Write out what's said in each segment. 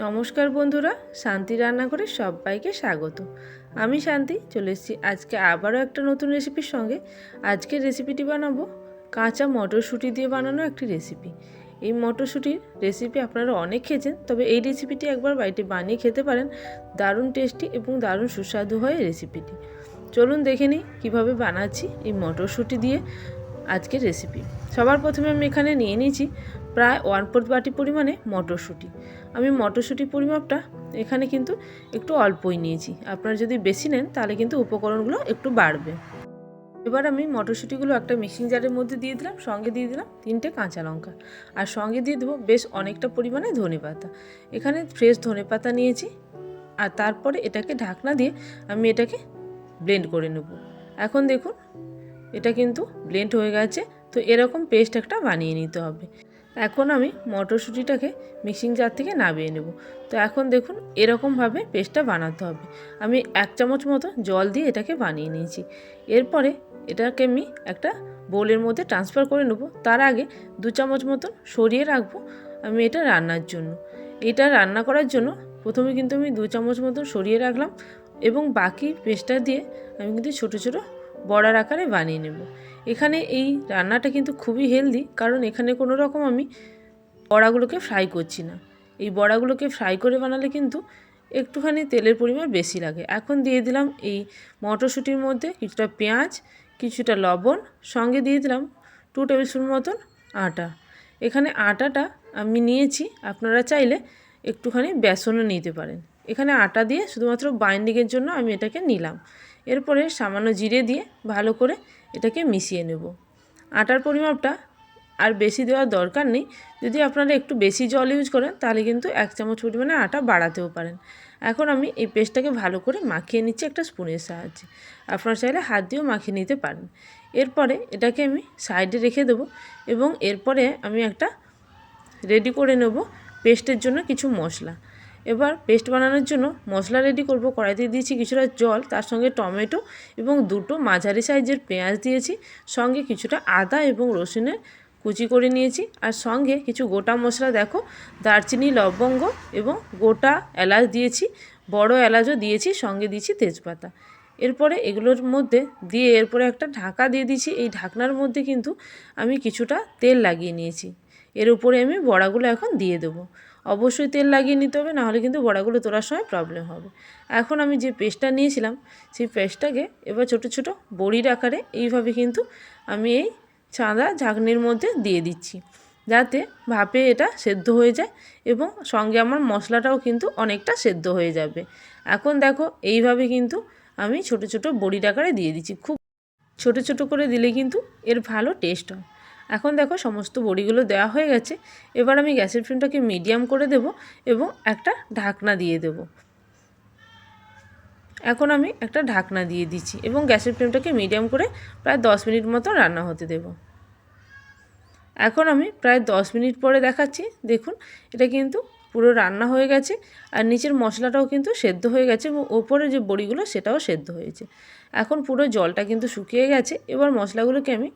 নমস্কার বন্ধুরা, শান্তি রান্নাঘরে সবাইকে স্বাগত। আমি শান্তি চলে এসেছি আজকে আবারও একটা নতুন রেসিপির সঙ্গে। আজকের রেসিপিটি বানাবো কাঁচা মটরশুঁটি দিয়ে বানানো একটি রেসিপি। এই মটরশুঁটির রেসিপি আপনারা অনেক খেয়েছেন, তবে এই রেসিপিটি একবার বাড়িতে বানিয়ে খেতে পারেন। দারুণ টেস্টি এবং দারুণ সুস্বাদু হয় এই রেসিপিটি। চলুন দেখে নিই কীভাবে বানাচ্ছি এই মটরশুঁটি দিয়ে আজকের রেসিপি। সবার প্রথমে আমি এখানে নিয়ে নিয়েছি প্রায় 1/4 বাটি পরিমাণে মটরশুঁটি। আমি মটরশুঁটির পরিমাপটা এখানে কিন্তু একটু অল্পই নিয়েছি। আপনারা যদি বেশি নেন তাহলে কিন্তু উপকরণগুলো একটু বাড়বে। এবার আমি মটরশুঁটিগুলো একটা মিক্সিং জারের মধ্যে দিয়ে দিলাম, সঙ্গে দিয়ে দিলাম 3টে কাঁচা লঙ্কা, আর সঙ্গে দিয়ে দেবো বেশ অনেকটা পরিমাণে ধনেপাতা। এখানে ফ্রেশ ধনেপাতা নিয়েছি, আর তারপরে এটাকে ঢাকনা দিয়ে আমি এটাকে ব্লেন্ড করে নেব। এখন দেখুন এটা কিন্তু ব্লেন্ড হয়ে গেছে। তো এরকম পেস্ট একটা বানিয়ে নিতে হবে। এখন আমি মটরশুঁটিটাকে মিক্সিং জার থেকে নামিয়ে নেব। তো এখন দেখুন এরকমভাবে পেস্টটা বানাতে হবে। আমি 1 চামচ মতো জল দিয়ে এটাকে বানিয়ে নিয়েছি। এরপরে এটাকে আমি একটা বোলের মধ্যে ট্রান্সফার করে নেব। তার আগে 2 চামচ মতো সরিয়ে রাখবো আমি এটা রান্নার জন্য। এটা রান্না করার জন্য প্রথমে কিন্তু আমি 2 চামচ মতো সরিয়ে রাখলাম, এবং বাকি পেস্টটা দিয়ে আমি কিন্তু ছোটো ছোটো বড়ার আকারে বানিয়ে নেব। এখানে এই রান্নাটা কিন্তু খুবই হেলদি, কারণ এখানে কোনো রকম আমি বড়াগুলোকে ফ্রাই করছি না। এই বড়াগুলোকে ফ্রাই করে বানালে কিন্তু একটুখানি তেলের পরিমাণ বেশি লাগে। এখন দিয়ে দিলাম এই মটরশুঁটির মধ্যে কিছুটা পেঁয়াজ, কিছুটা লবণ, সঙ্গে দিয়ে দিলাম 2 টেবিল স্পুন মতন আটা। এখানে আটাটা আমি নিয়েছি, আপনারা চাইলে একটুখানি বেসনও নিতে পারেন। এখানে আটা দিয়ে শুধুমাত্র বাইন্ডিংয়ের জন্য আমি এটাকে নিলাম। এরপরে সামান্য জিরে দিয়ে ভালো করে এটাকে মিশিয়ে নেব। আটার পরিমাপটা আর বেশি দেওয়ার দরকার নেই। যদি আপনারা একটু বেশি জল ইউজ করেন তাহলে কিন্তু 1 চামচ পরিমাণে আটা বাড়াতেও পারেন। এখন আমি এই পেস্টটাকে ভালো করে মাখিয়ে নিচ্ছি একটা স্পুনের সাহায্যে। আপনারা চাইলে হাত দিয়েও মাখিয়ে নিতে পারেন। এরপরে এটাকে আমি সাইডে রেখে দেবো, এবং এরপরে আমি একটা রেডি করে নেব পেস্টের জন্য কিছু মশলা। এবার পেস্ট বানানোর জন্য মশলা রেডি করব। কড়াইতে দিয়েছি কিছুটা জল, তার সঙ্গে টমেটো এবং 2টো মাঝারি সাইজের পেঁয়াজ দিয়েছি, সঙ্গে কিছুটা আদা এবং রসুনের কুচি করে নিয়েছি, আর সঙ্গে কিছু গোটা মশলা দেখো দারচিনি, লবঙ্গ এবং গোটা এলাচ দিয়েছি, বড় এলাচও দিয়েছি, সঙ্গে দিয়েছি তেজপাতা। এরপরে এগুলোর মধ্যে দিয়ে এরপরে একটা ঢাকা দিয়ে দিয়েছি। এই ঢাকনার মধ্যে কিন্তু আমি কিছুটা তেল লাগিয়ে নিয়েছি। এর উপরে আমি বড়াগুলো এখন দিয়ে দেবো। অবশ্যই তেল লাগিয়ে নিতে হবে, নাহলে কিন্তু বড়াগুলো তোলার সময় প্রবলেম হবে। এখন আমি যে পেস্টটা নিয়েছিলাম সেই পেস্টটাকে এবার ছোটো ছোটো বড়ির আকারে এইভাবে কিন্তু আমি এই চাঁদা ঝাঁকনির মধ্যে দিয়ে দিচ্ছি, যাতে ভাপে এটা সেদ্ধ হয়ে যায়, এবং সঙ্গে আমার মশলাটাও কিন্তু অনেকটা সেদ্ধ হয়ে যাবে। এখন দেখো এইভাবে কিন্তু আমি ছোটো ছোটো বড়ির আকারে দিয়ে দিচ্ছি। খুব ছোটো ছোটো করে দিলে কিন্তু এর ভালো টেস্ট হয়। এখন দেখো সমস্ত বড়িগুলো দেওয়া হয়ে গেছে। এবার আমি গ্যাসের ফ্লেমটাকে মিডিয়াম করে দেব এবং একটা ঢাকনা দিয়ে দেব। এখন আমি একটা ঢাকনা দিয়ে দিচ্ছি এবং গ্যাসের ফ্লেমটাকে মিডিয়াম করে প্রায় 10 মিনিট মতো রান্না হতে দেব। এখন আমি প্রায় 10 মিনিট পরে দেখাচ্ছি। দেখুন এটা কিন্তু পুরো রান্না হয়ে গেছে, আর নিচের মশলাটাও কিন্তু সেদ্ধ হয়ে গেছে, এবং ওপরে যে বড়িগুলো সেটাও সেদ্ধ হয়েছে। এখন পুরো জলটা কিন্তু শুকিয়ে গেছে। এবার মশলাগুলোকে আমি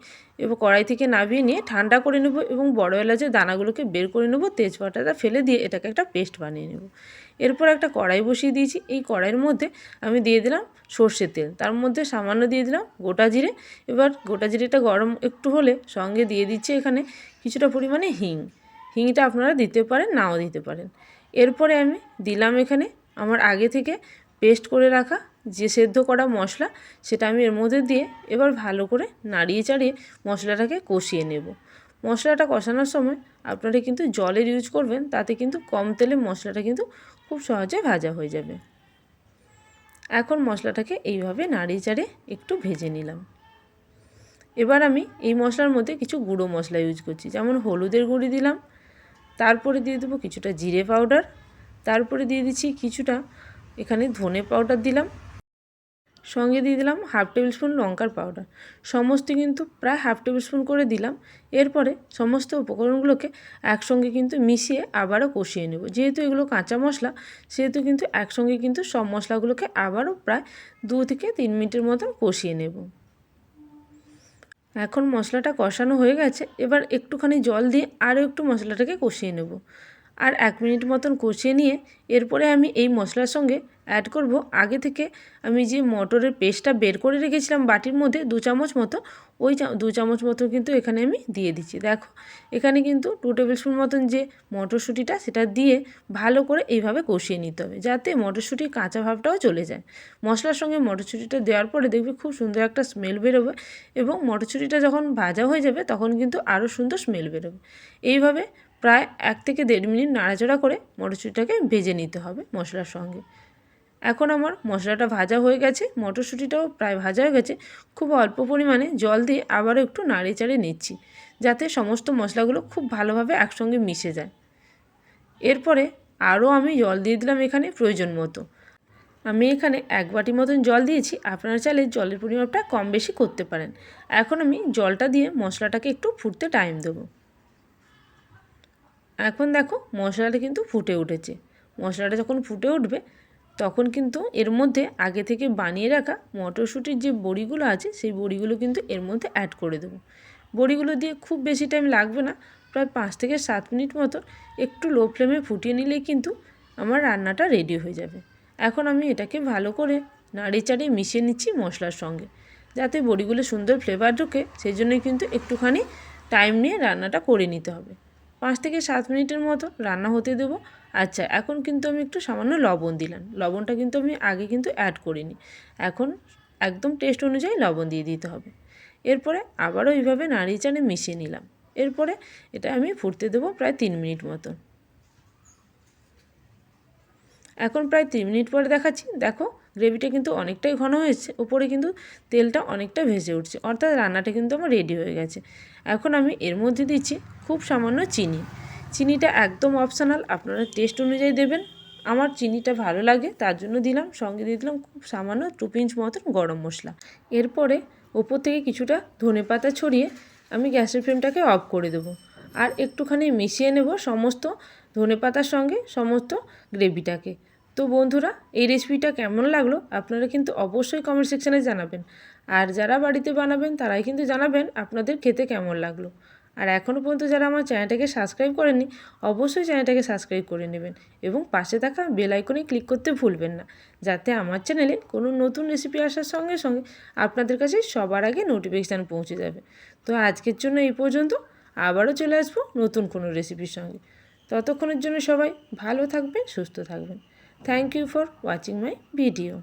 এবার কড়াই থেকে নামিয়ে নিয়ে ঠান্ডা করে নেব, এবং বড় এলাচের দানাগুলোকে বের করে নেব, তেজপাতাটা ফেলে দিয়ে এটাকে একটা পেস্ট বানিয়ে নেব। এরপর একটা কড়াই বসিয়ে দিয়েছি। এই কড়াইয়ের মধ্যে আমি দিয়ে দিলাম সর্ষের তেল, তার মধ্যে সামান্য দিয়ে দিলাম গোটা জিরে। এবার গোটা জিরেটা গরম একটু হলে সঙ্গে দিয়ে দিচ্ছি এখানে কিছুটা পরিমাণে হিংটা আপনারা দিতে পারেন, নাও দিতে পারেন। এরপরে আমি দিলাম এখানে আমার আগে থেকে পেস্ট করে রাখা যে সেদ্ধ করা মশলা, সেটা আমি এর মধ্যে দিয়ে এবার ভালো করে নাড়িয়ে চাড়িয়ে মশলাটাকে কষিয়ে নেব। মশলাটা কষানোর সময় আপনারা কিন্তু জলের ইউজ করবেন, তাতে কিন্তু কম তেলে মশলাটা কিন্তু খুব সহজে ভাজা হয়ে যাবে। এখন মশলাটাকে এইভাবে নাড়িয়ে চাড়িয়ে একটু ভেজে নিলাম। এবার আমি এই মশলার মধ্যে কিছু গুঁড়ো মশলা ইউজ করছি, যেমন হলুদের গুঁড়ি দিলাম, তারপরে দিয়ে দেবো কিছুটা জিরে পাউডার, তারপরে দিয়ে দিচ্ছি কিছুটা এখানে ধনে পাউডার দিলাম, সঙ্গে দিয়ে দিলাম 1/2 টেবিল স্পুন লঙ্কার পাউডার। সমস্ত কিন্তু প্রায় 1/2 টেবিল স্পুন করে দিলাম। এরপরে সমস্ত উপকরণগুলোকে একসঙ্গে কিন্তু মিশিয়ে আবারও কষিয়ে নেব। যেহেতু এগুলো কাঁচা মশলা, সেহেতু কিন্তু একসঙ্গে কিন্তু সব মশলাগুলোকে আবারও প্রায় 2 থেকে 3 মিনিটের মতো কষিয়ে নেব। এখন মশলাটা কষানো হয়ে গেছে। এবার একটুখানি জল দিয়ে আরও একটু মশলাটাকে কষিয়ে নেব। আর 1 মিনিট মতন কষিয়ে নিয়ে এরপরে আমি এই মশলার সঙ্গে অ্যাড করব আগে থেকে আমি যে মটরের পেস্টটা বের করে রেখেছিলাম বাটির মধ্যে 2 চামচ মতো, ওই 2 চামচ মতো কিন্তু এখানে আমি দিয়ে দিচ্ছি। দেখো এখানে কিন্তু 2 টেবিল স্পুন মতন যে মটরশুঁটিটা সেটা দিয়ে ভালো করে এইভাবে কষিয়ে নিতে হবে, যাতে মটরশুঁটির কাঁচা ভাবটাও চলে যায়। মশলার সঙ্গে মটরশুঁটিটা দেওয়ার পরে দেখবে খুব সুন্দর একটা স্মেল বেরোবে, এবং মটরশুঁটিটা যখন ভাজা হয়ে যাবে তখন কিন্তু আরও সুন্দর স্মেল বেরোবে। এইভাবে প্রায় 1 থেকে 1.5 মিনিট নাড়াচাড়া করে মটরশুঁটিটাকে ভেজে নিতে হবে মশলার সঙ্গে। এখন আমার মশলাটা ভাজা হয়ে গেছে, মটরশুঁটিটাও প্রায় ভাজা হয়ে গেছে। খুব অল্প পরিমাণে জল দিয়ে আবারও একটু নাড়িয়ে চাড়িয়ে নিচ্ছি, যাতে সমস্ত মশলাগুলো খুব ভালোভাবে একসঙ্গে মিশে যায়। এরপরে আরও আমি জল দিয়ে দিলাম এখানে প্রয়োজন মতো। আমি এখানে 1 বাটি মতন জল দিয়েছি, আপনারা চাইলে জলের পরিমাপটা কম বেশি করতে পারেন। এখন আমি জলটা দিয়ে মশলাটাকে একটু ফুটতে টাইম দেবো। এখন দেখো মশলাটা কিন্তু ফুটে উঠেছে। মশলাটা যখন ফুটে উঠবে তখন কিন্তু এর মধ্যে আগে থেকে বানিয়ে রাখা মটরশুঁটির যে বড়িগুলো আছে সেই বড়িগুলো কিন্তু এর মধ্যে অ্যাড করে দেবো। বড়িগুলো দিয়ে খুব বেশি টাইম লাগবে না, প্রায় 5 থেকে 7 মিনিট মতো একটু লো ফ্লেমে ফুটিয়ে নিলেই কিন্তু আমার রান্নাটা রেডি হয়ে যাবে। এখন আমি এটাকে ভালো করে নাড়িয়ে চাড়িয়ে মিশিয়ে নিচ্ছি মশলার সঙ্গে, যাতে বড়িগুলো সুন্দর ফ্লেভার ঢোকে। সেই জন্যই কিন্তু একটুখানি টাইম নিয়ে রান্নাটা করে নিতে হবে। 5 থেকে 7 মিনিটের মতো রান্না হতে দেবো। আচ্ছা, এখন কিন্তু আমি একটু সামান্য লবণ দিলাম। লবণটা কিন্তু আমি আগে কিন্তু অ্যাড করিনি, এখন একদম টেস্ট অনুযায়ী লবণ দিয়ে দিতে হবে। এরপরে আবারও এইভাবে নাড়িয়ে চাড়িয়ে মিশিয়ে নিলাম। এরপরে এটা আমি ফুটতে দেবো প্রায় 3 মিনিট মতো। এখন প্রায় 3 মিনিট পরে দেখাচ্ছি, দেখো গ্রেভিটা কিন্তু অনেকটাই ঘন হয়েছে, উপরে কিন্তু তেলটা অনেকটা ভেসে উঠছে, অর্থাৎ রান্নাটা কিন্তু আমার রেডি হয়ে গেছে। এখন আমি এর মধ্যে দিচ্ছি খুব সামান্য চিনি। চিনিটা একদম অপশনাল, আপনারা টেস্ট অনুযায়ী দেবেন। আমার চিনিটা ভালো লাগে তার জন্য দিলাম। সঙ্গে দিয়ে দিলাম খুব সামান্য 2 পিঞ্চ মতন গরম মশলা। এরপরে ওপর থেকে কিছুটা ধনেপাতা ছড়িয়ে আমি গ্যাসের ফ্লেমটাকে অফ করে দেবো, আর একটুখানি মিশিয়ে নেব সমস্ত ধনেপাতার সঙ্গে সমস্ত গ্রেভিটাকে। তো বন্ধুরা, এই রেসিপিটা কেমন লাগলো আপনারা কিন্তু অবশ্যই কমেন্ট সেকশানে জানাবেন, আর যারা বাড়িতে বানাবেন তারাই কিন্তু জানাবেন আপনাদের খেতে কেমন লাগলো। আর এখনও পর্যন্ত যারা আমার চ্যানেলটাকে সাবস্ক্রাইব করেননি অবশ্যই চ্যানেলটাকে সাবস্ক্রাইব করে নেবেন, এবং পাশে থাকা বেল আইকনে ক্লিক করতে ভুলবেন না, যাতে আমার চ্যানেলে কোনো নতুন রেসিপি আসার সঙ্গে সঙ্গে আপনাদের কাছে সবার আগে নোটিফিকেশান পৌঁছে যাবে। তো আজকের জন্য এই পর্যন্ত, আবারও চলে আসবো নতুন কোনো রেসিপির সঙ্গে। ততক্ষণের জন্য সবাই ভালো থাকবেন, সুস্থ থাকবেন। Thank you for watching my video.